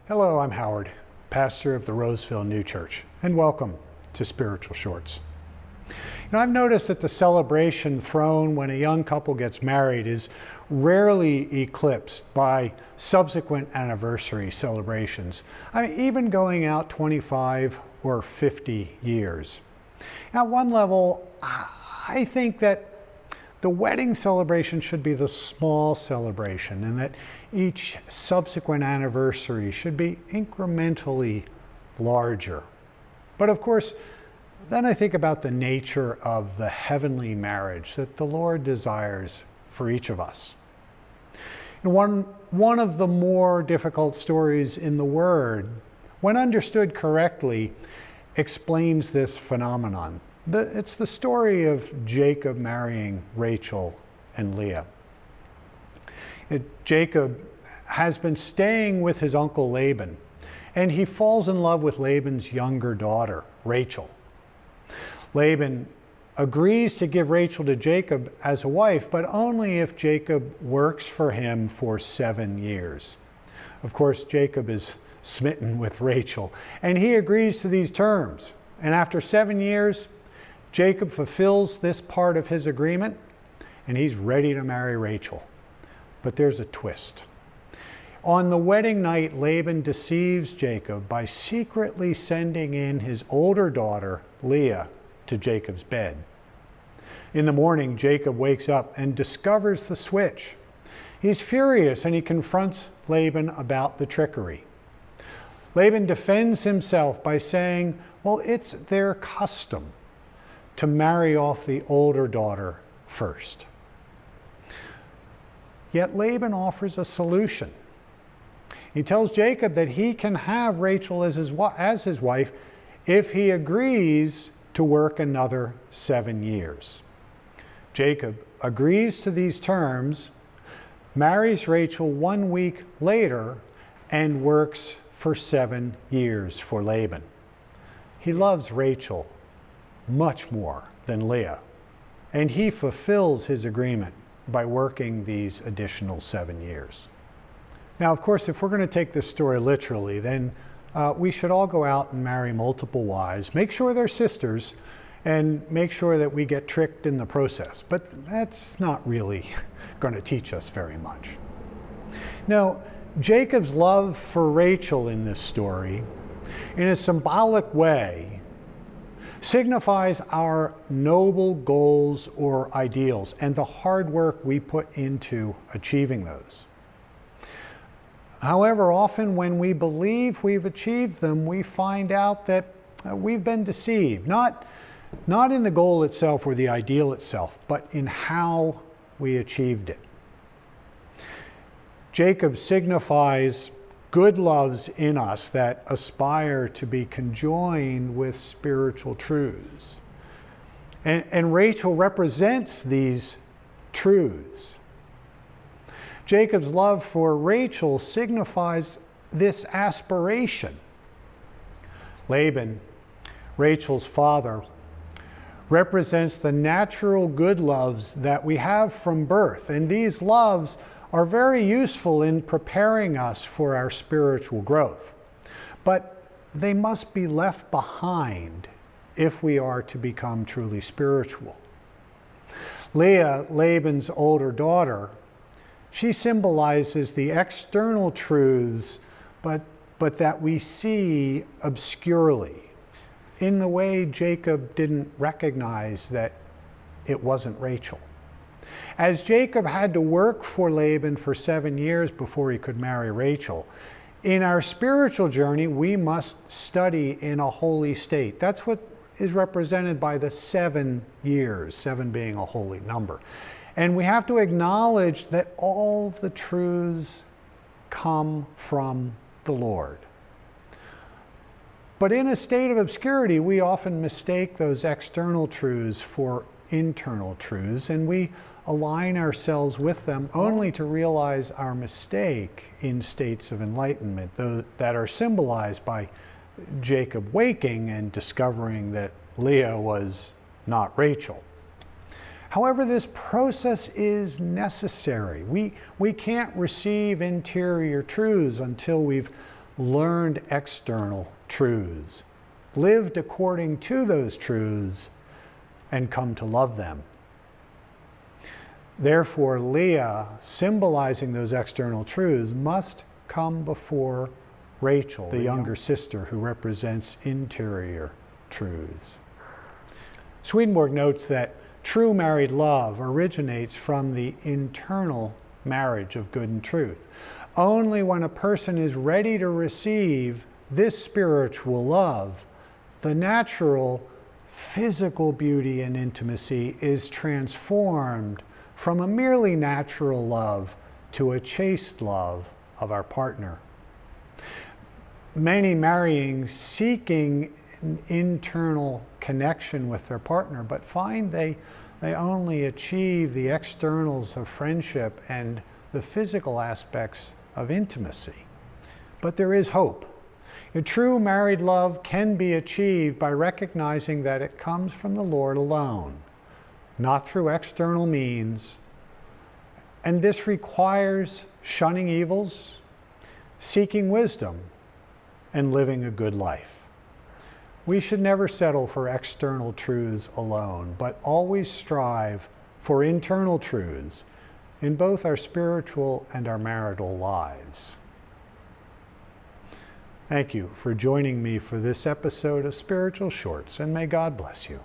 Hello, I'm Howard, pastor of the Roseville New Church, and welcome to Spiritual Shorts. I've noticed that the celebration thrown when a young couple gets married is rarely eclipsed by subsequent anniversary celebrations. Even going out 25 or 50 years. At one level, I think that the wedding celebration should be the small celebration, and that each subsequent anniversary should be incrementally larger. But of course, then I think about the nature of the heavenly marriage that the Lord desires for each of us. One of the more difficult stories in the Word, when understood correctly, explains this phenomenon. It's the story of Jacob marrying Rachel and Leah. Jacob has been staying with his uncle Laban, and he falls in love with Laban's younger daughter, Rachel. Laban agrees to give Rachel to Jacob as a wife, but only if Jacob works for him for 7 years. Of course, Jacob is smitten with Rachel, and he agrees to these terms. And after 7 years, Jacob fulfills this part of his agreement, and he's ready to marry Rachel. But there's a twist. On the wedding night, Laban deceives Jacob by secretly sending in his older daughter, Leah, to Jacob's bed. In the morning, Jacob wakes up and discovers the switch. He's furious, and he confronts Laban about the trickery. Laban defends himself by saying, well, it's their custom to marry off the older daughter first. Yet Laban offers a solution. He tells Jacob that he can have Rachel as his wife if he agrees to work another 7 years. Jacob agrees to these terms, marries Rachel 1 week later, and works for 7 years for Laban. He loves Rachel much more than Leah, and he fulfills his agreement by working these additional 7 years. Now, of course, if we're going to take this story literally, then we should all go out and marry multiple wives, make sure they're sisters, and make sure that we get tricked in the process. But that's not really going to teach us very much. Now, Jacob's love for Rachel in this story, in a symbolic way, signifies our noble goals or ideals and the hard work we put into achieving those. However, often when we believe we've achieved them, we find out that we've been deceived, not in the goal itself or the ideal itself, but in how we achieved it. Jacob signifies good loves in us that aspire to be conjoined with spiritual truths. And Rachel represents these truths. Jacob's love for Rachel signifies this aspiration. Laban, Rachel's father, represents the natural good loves that we have from birth, and these loves are very useful in preparing us for our spiritual growth. But they must be left behind if we are to become truly spiritual. Leah, Laban's older daughter, she symbolizes the external truths, but that we see obscurely, in the way Jacob didn't recognize that it wasn't Rachel. As Jacob had to work for Laban for 7 years before he could marry Rachel, in our spiritual journey, we must study in a holy state. That's what is represented by the 7 years, 7 being a holy number. And we have to acknowledge that all the truths come from the Lord. But in a state of obscurity, we often mistake those external truths for internal truths, and we align ourselves with them only to realize our mistake in states of enlightenment that are symbolized by Jacob waking and discovering that Leah was not Rachel. However, this process is necessary. We can't receive interior truths until we've learned external truths, lived according to those truths, and come to love them. Therefore, Leah, symbolizing those external truths, must come before Rachel, the younger sister, who represents interior truths. Swedenborg notes that true married love originates from the internal marriage of good and truth. Only when a person is ready to receive this spiritual love, the natural physical beauty and intimacy is transformed from a merely natural love to a chaste love of our partner. Many marrying seeking an internal connection with their partner, but find they only achieve the externals of friendship and the physical aspects of intimacy. But there is hope. A true married love can be achieved by recognizing that it comes from the Lord alone, not through external means. And this requires shunning evils, seeking wisdom, and living a good life. We should never settle for external truths alone, but always strive for internal truths in both our spiritual and our marital lives. Thank you for joining me for this episode of Spiritual Shorts, and may God bless you.